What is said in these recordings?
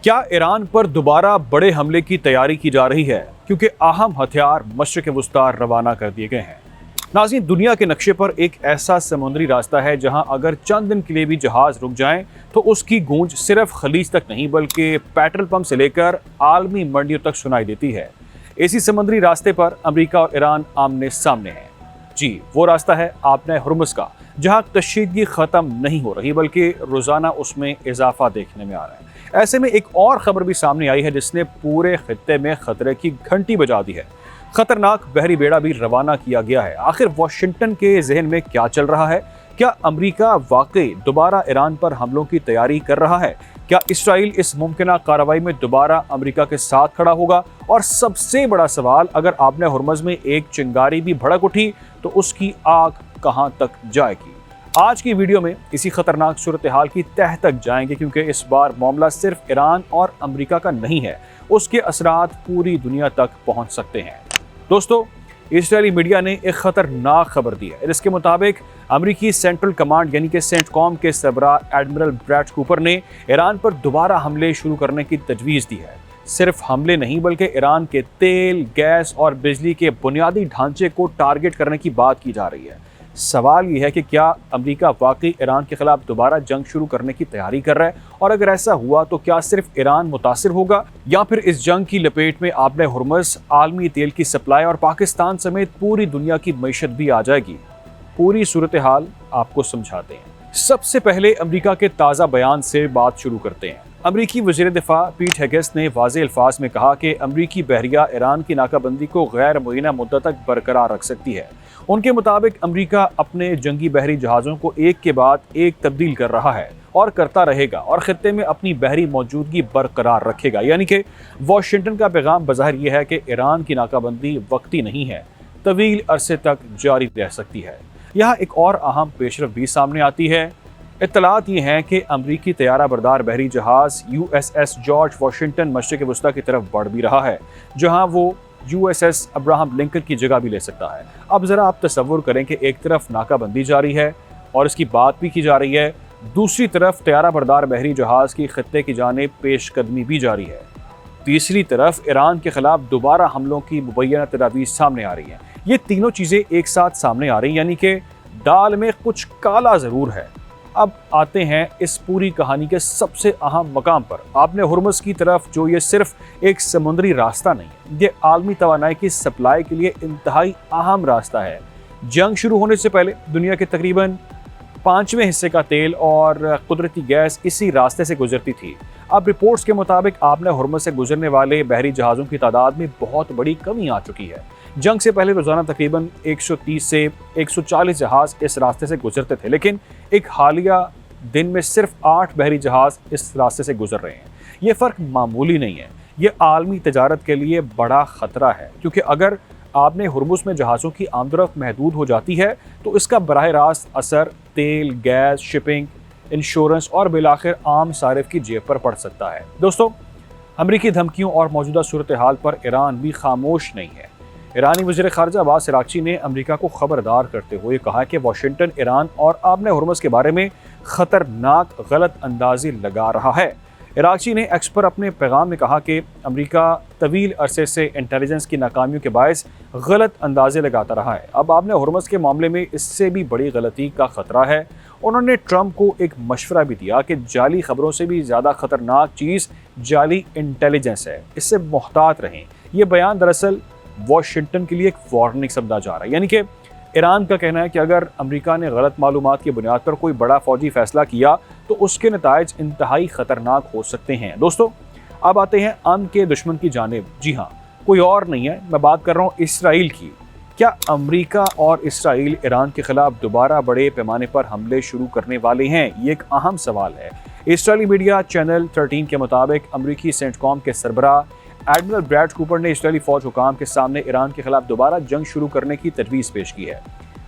کیا ایران پر دوبارہ بڑے حملے کی تیاری کی جا رہی ہے کیونکہ اہم ہتھیار مشرق وسطی روانہ کر دیے گئے ہیں؟ ناظرین، دنیا کے نقشے پر ایک ایسا سمندری راستہ ہے جہاں اگر چند دن کے لیے بھی جہاز رک جائیں تو اس کی گونج صرف خلیج تک نہیں بلکہ پیٹرول پمپ سے لے کر عالمی منڈیوں تک سنائی دیتی ہے۔ اسی سمندری راستے پر امریکہ اور ایران آمنے سامنے ہیں۔ جی، وہ راستہ ہے آبِ ہرمز کا، جہاں کشیدگی ختم نہیں ہو رہی بلکہ روزانہ اس میں اضافہ دیکھنے میں آ رہا ہے۔ ایسے میں ایک اور خبر بھی سامنے آئی ہے جس نے پورے خطے میں خطرے کی گھنٹی بجا دی ہے۔ خطرناک بحری بیڑا بھی روانہ کیا گیا ہے۔ آخر واشنگٹن کے ذہن میں کیا چل رہا ہے؟ کیا امریکہ واقعی دوبارہ ایران پر حملوں کی تیاری کر رہا ہے؟ کیا اسرائیل اس ممکنہ کارروائی میں دوبارہ امریکہ کے ساتھ کھڑا ہوگا؟ اور سب سے بڑا سوال، اگر آبِ ہرمز میں ایک چنگاری بھی بھڑک اٹھی تو اس کی آگ کہاں تک جائے گی؟ آج کی ویڈیو میں اسی خطرناک صورتحال کی تہہ تک جائیں گے، کیونکہ اس بار معاملہ صرف ایران اور امریکہ کا نہیں ہے، اس کے اثرات پوری دنیا تک پہنچ سکتے ہیں۔ دوستو، اسرائیلی میڈیا نے ایک خطرناک خبر دی ہے۔ اس کے مطابق امریکی سینٹرل کمانڈ یعنی کہ سینٹ کام کے سربراہ ایڈمرل بریڈ کوپر نے ایران پر دوبارہ حملے شروع کرنے کی تجویز دی ہے۔ صرف حملے نہیں بلکہ ایران کے تیل، گیس اور بجلی کے بنیادی ڈھانچے کو ٹارگٹ کرنے کی بات کی جا رہی ہے۔ سوال یہ ہے کہ کیا امریکہ واقعی ایران کے خلاف دوبارہ جنگ شروع کرنے کی تیاری کر رہا ہے؟ اور اگر ایسا ہوا تو کیا صرف ایران متاثر ہوگا یا پھر اس جنگ کی لپیٹ میں آبِ ہرمز، عالمی تیل کی سپلائی اور پاکستان سمیت پوری دنیا کی معیشت بھی آ جائے گی؟ پوری صورتحال آپ کو سمجھاتے ہیں۔ سب سے پہلے امریکہ کے تازہ بیان سے بات شروع کرتے ہیں۔ امریکی وزیر دفاع پیٹ ہیگس نے واضح الفاظ میں کہا کہ امریکی بحریہ ایران کی ناکہ بندی کو غیر معینہ مدت تک برقرار رکھ سکتی ہے۔ ان کے مطابق امریکہ اپنے جنگی بحری جہازوں کو ایک کے بعد ایک تبدیل کر رہا ہے اور کرتا رہے گا اور خطے میں اپنی بحری موجودگی برقرار رکھے گا۔ یعنی کہ واشنگٹن کا پیغام بظاہر یہ ہے کہ ایران کی ناکہ بندی وقتی نہیں ہے، طویل عرصے تک جاری رہ سکتی ہے۔ یہاں ایک اور اہم پیشرفت بھی سامنے آتی ہے۔ اطلاعات یہ ہیں کہ امریکی طیارہ بردار بحری جہاز USS جارج واشنگٹن مشرق وسطیٰ کی طرف بڑھ بھی رہا ہے، جہاں وہ USS ابراہم لنکن کی جگہ بھی لے سکتا ہے۔ اب ذرا آپ تصور کریں کہ ایک طرف ناکہ بندی جاری ہے اور اس کی بات بھی کی جا رہی ہے، دوسری طرف طیارہ بردار بحری جہاز کی خطے کی جانب پیش قدمی بھی جاری ہے، تیسری طرف ایران کے خلاف دوبارہ حملوں کی مبینہ تجاویز سامنے آ رہی ہیں۔ یہ تینوں چیزیں ایک ساتھ سامنے آ رہی ہیں، یعنی کہ دال میں کچھ کالا ضرور ہے۔ اب آتے ہیں اس پوری کہانی کے سب سے اہم مقام پر، آبِ ہرمز کی طرف، جو یہ صرف ایک سمندری راستہ نہیں ہے، یہ عالمی توانائی کی سپلائی کے لیے انتہائی اہم راستہ ہے۔ جنگ شروع ہونے سے پہلے دنیا کے تقریباً 5ویں حصے کا تیل اور قدرتی گیس اسی راستے سے گزرتی تھی۔ اب رپورٹس کے مطابق آبِ ہرمز سے گزرنے والے بحری جہازوں کی تعداد میں بہت بڑی کمی آ چکی ہے۔ جنگ سے پہلے روزانہ تقریباً 130 سے 140 جہاز اس راستے سے گزرتے تھے، لیکن ایک حالیہ دن میں صرف 8 بحری جہاز اس راستے سے گزر رہے ہیں۔ یہ فرق معمولی نہیں ہے، یہ عالمی تجارت کے لیے بڑا خطرہ ہے، کیونکہ اگر آبِ ہرمز میں جہازوں کی آمد و رفت محدود ہو جاتی ہے تو اس کا براہ راست اثر تیل، گیس، شپنگ، انشورنس اور بالآخر عام صارف کی جیب پر پڑ سکتا ہے۔ دوستو، امریکی دھمکیوں اور موجودہ صورتحال پر ایران بھی خاموش نہیں ہے۔ ایرانی وزیر خارجہ عباس عراقچی نے امریکہ کو خبردار کرتے ہوئے کہا کہ واشنگٹن ایران اور آبِ ہرمز کے بارے میں خطرناک غلط اندازی لگا رہا ہے۔ عراقچی نے ایکس پر اپنے پیغام میں کہا کہ امریکہ طویل عرصے سے انٹیلیجنس کی ناکامیوں کے باعث غلط اندازے لگاتا رہا ہے۔ اب آبِ ہرمز کے معاملے میں اس سے بھی بڑی غلطی کا خطرہ ہے۔ انہوں نے ٹرمپ کو ایک مشورہ بھی دیا کہ جعلی خبروں سے بھی زیادہ خطرناک چیز جعلی انٹیلیجنس ہے، اس سے محتاط رہیں۔ یہ بیان دراصل واشنگٹن کے لیے ایک وارننگ سمجھا جا رہا ہے، یعنی کہ ایران کا کہنا ہے کہ اگر امریکہ نے غلط معلومات کی بنیاد پر کوئی بڑا فوجی فیصلہ کیا تو اس کے نتائج انتہائی خطرناک ہو سکتے ہیں۔ دوستو، اب آتے ہیں امن کے دشمن کی جانب۔ جی ہاں، کوئی اور نہیں ہے، میں بات کر رہا ہوں اسرائیل کی۔ کیا امریکہ اور اسرائیل ایران کے خلاف دوبارہ بڑے پیمانے پر حملے شروع کرنے والے ہیں؟ یہ ایک اہم سوال ہے۔ اسرائیلی میڈیا چینل 13 کے مطابق امریکی سینٹ کام کے سربراہ ایڈمرل بریڈ کوپر نے اسرائیلی فوج حکام کے سامنے ایران کے خلاف دوبارہ جنگ شروع کرنے کی تجویز پیش کی ہے۔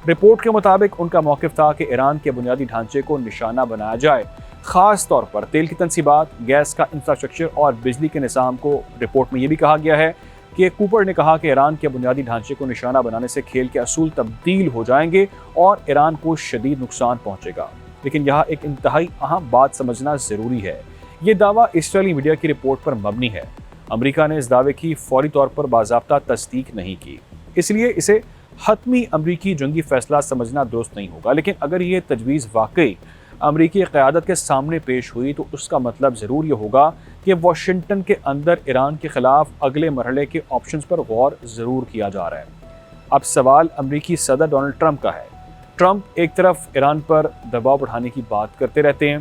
رپورٹ کے مطابق ان کا موقف تھا کہ ایران کے بنیادی ڈھانچے کو نشانہ بنایا جائے، خاص طور پر تیل کی تنصیبات، گیس کا انفراسٹرکچر اور بجلی کے نظام کو۔ رپورٹ میں یہ بھی کہا گیا ہے کہ کوپر نے کہا کہ ایران کے بنیادی ڈھانچے کو نشانہ بنانے سے کھیل کے اصول تبدیل ہو جائیں گے اور ایران کو شدید نقصان پہنچے گا۔ لیکن یہاں ایک انتہائی اہم بات سمجھنا ضروری ہے، یہ دعویٰ اسرائیلی میڈیا کی رپورٹ پر مبنی ہے۔ امریکہ نے اس دعوے کی فوری طور پر باضابطہ تصدیق نہیں کی، اس لیے اسے حتمی امریکی جنگی فیصلہ سمجھنا درست نہیں ہوگا۔ لیکن اگر یہ تجویز واقعی امریکی قیادت کے سامنے پیش ہوئی تو اس کا مطلب ضرور یہ ہوگا کہ واشنگٹن کے اندر ایران کے خلاف اگلے مرحلے کے آپشنز پر غور ضرور کیا جا رہا ہے۔ اب سوال امریکی صدر ڈونلڈ ٹرمپ کا ہے۔ ٹرمپ ایک طرف ایران پر دباؤ بڑھانے کی بات کرتے رہتے ہیں،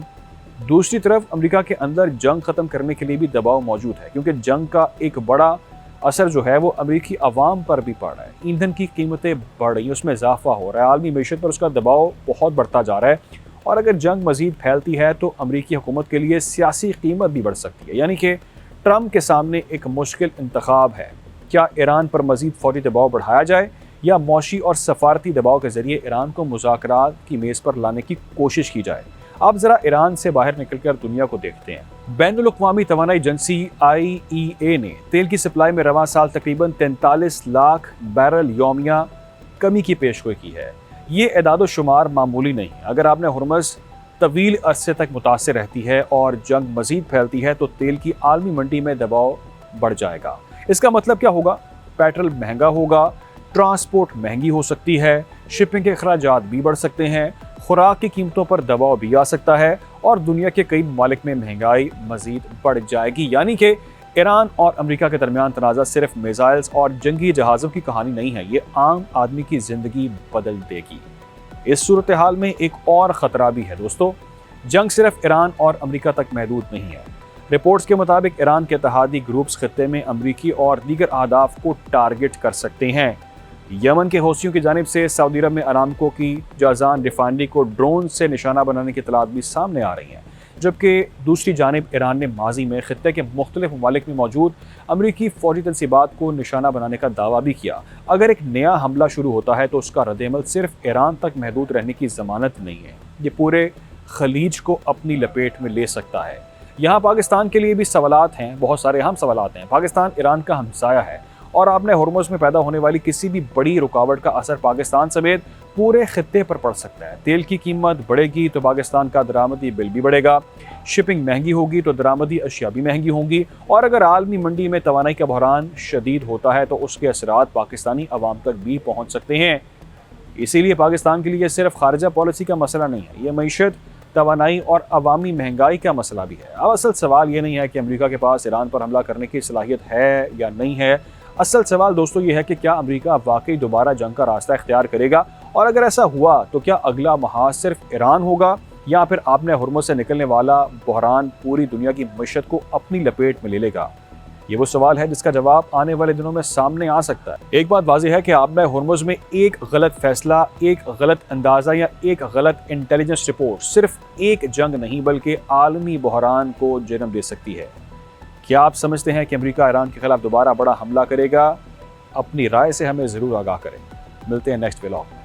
دوسری طرف امریکہ کے اندر جنگ ختم کرنے کے لیے بھی دباؤ موجود ہے، کیونکہ جنگ کا ایک بڑا اثر جو ہے وہ امریکی عوام پر بھی پڑ رہا ہے۔ ایندھن کی قیمتیں بڑھ رہی ہیں، اس میں اضافہ ہو رہا ہے، عالمی معیشت پر اس کا دباؤ بہت بڑھتا جا رہا ہے، اور اگر جنگ مزید پھیلتی ہے تو امریکی حکومت کے لیے سیاسی قیمت بھی بڑھ سکتی ہے۔ یعنی کہ ٹرمپ کے سامنے ایک مشکل انتخاب ہے، کیا ایران پر مزید فوری دباؤ بڑھایا جائے یا معاشی اور سفارتی دباؤ کے ذریعے ایران کو مذاکرات کی میز پر لانے کی کوشش کی جائے۔ آپ ذرا ایران سے باہر نکل کر دنیا کو دیکھتے ہیں۔ بین الاقوامی توانائی ایجنسی IEA نے تیل کی سپلائی میں رواں سال تقریباً 43 لاکھ بیرل یومیہ کمی کی پیشگوئی کی ہے۔ یہ اعداد و شمار معمولی نہیں ہے۔ اگر آپ نے ہرمز طویل عرصے تک متاثر رہتی ہے اور جنگ مزید پھیلتی ہے تو تیل کی عالمی منڈی میں دباؤ بڑھ جائے گا۔ اس کا مطلب کیا ہوگا؟ پیٹرول مہنگا ہوگا، ٹرانسپورٹ مہنگی ہو سکتی ہے، شپنگ کے اخراجات بھی بڑھ سکتے ہیں، خوراک کی قیمتوں پر دباؤ بھی آ سکتا ہے، اور دنیا کے کئی ممالک میں مہنگائی مزید بڑھ جائے گی۔ یعنی کہ ایران اور امریکہ کے درمیان تنازع صرف میزائلز اور جنگی جہازوں کی کہانی نہیں ہے، یہ عام آدمی کی زندگی بدل دے گی۔ اس صورتحال میں ایک اور خطرہ بھی ہے دوستو، جنگ صرف ایران اور امریکہ تک محدود نہیں ہے۔ رپورٹس کے مطابق ایران کے اتحادی گروپس خطے میں امریکی اور دیگر اہداف کو ٹارگٹ کر سکتے ہیں۔ یمن کے حوثیوں کی جانب سے سعودی عرب میں ارامکو کی جازان ریفائنری کو ڈرون سے نشانہ بنانے کی اطلاعات بھی سامنے آ رہی ہیں، جبکہ دوسری جانب ایران نے ماضی میں خطے کے مختلف ممالک میں موجود امریکی فوجی تنصیبات کو نشانہ بنانے کا دعویٰ بھی کیا۔ اگر ایک نیا حملہ شروع ہوتا ہے تو اس کا رد عمل صرف ایران تک محدود رہنے کی ضمانت نہیں ہے، یہ پورے خلیج کو اپنی لپیٹ میں لے سکتا ہے۔ یہاں پاکستان کے لیے بھی سوالات ہیں، بہت سارے اہم سوالات ہیں۔ پاکستان ایران کا ہمسایہ ہے، اور آپ نے ہرمز میں پیدا ہونے والی کسی بھی بڑی رکاوٹ کا اثر پاکستان سمیت پورے خطے پر پڑ سکتا ہے۔ تیل کی قیمت بڑھے گی تو پاکستان کا درآمدی بل بھی بڑھے گا، شپنگ مہنگی ہوگی تو درآمدی اشیاء بھی مہنگی ہوں گی، اور اگر عالمی منڈی میں توانائی کا بحران شدید ہوتا ہے تو اس کے اثرات پاکستانی عوام تک بھی پہنچ سکتے ہیں۔ اسی لیے پاکستان کے لیے یہ صرف خارجہ پالیسی کا مسئلہ نہیں ہے، یہ معیشت، توانائی اور عوامی مہنگائی کا مسئلہ بھی ہے۔ اب اصل سوال یہ نہیں ہے کہ امریکہ کے پاس ایران پر حملہ کرنے کی صلاحیت ہے یا نہیں ہے، اصل سوال دوستو یہ ہے کہ کیا امریکہ واقعی دوبارہ جنگ کا راستہ اختیار کرے گا، اور اگر ایسا ہوا تو کیا اگلا محاذ صرف ایران ہوگا، یا پھر آپ نے ہرمز سے نکلنے والا بحران پوری دنیا کی معیشت کو اپنی لپیٹ میں لے لے گا؟ یہ وہ سوال ہے جس کا جواب آنے والے دنوں میں سامنے آ سکتا ہے۔ ایک بات واضح ہے کہ آپ نے ہرمز میں ایک غلط فیصلہ، ایک غلط اندازہ یا ایک غلط انٹیلیجنس رپورٹ صرف ایک جنگ نہیں بلکہ عالمی بحران کو جنم دے سکتی ہے۔ کیا آپ سمجھتے ہیں کہ امریکہ ایران کے خلاف دوبارہ بڑا حملہ کرے گا؟ اپنی رائے سے ہمیں ضرور آگاہ کریں۔ ملتے ہیں نیکسٹ ولاگ میں۔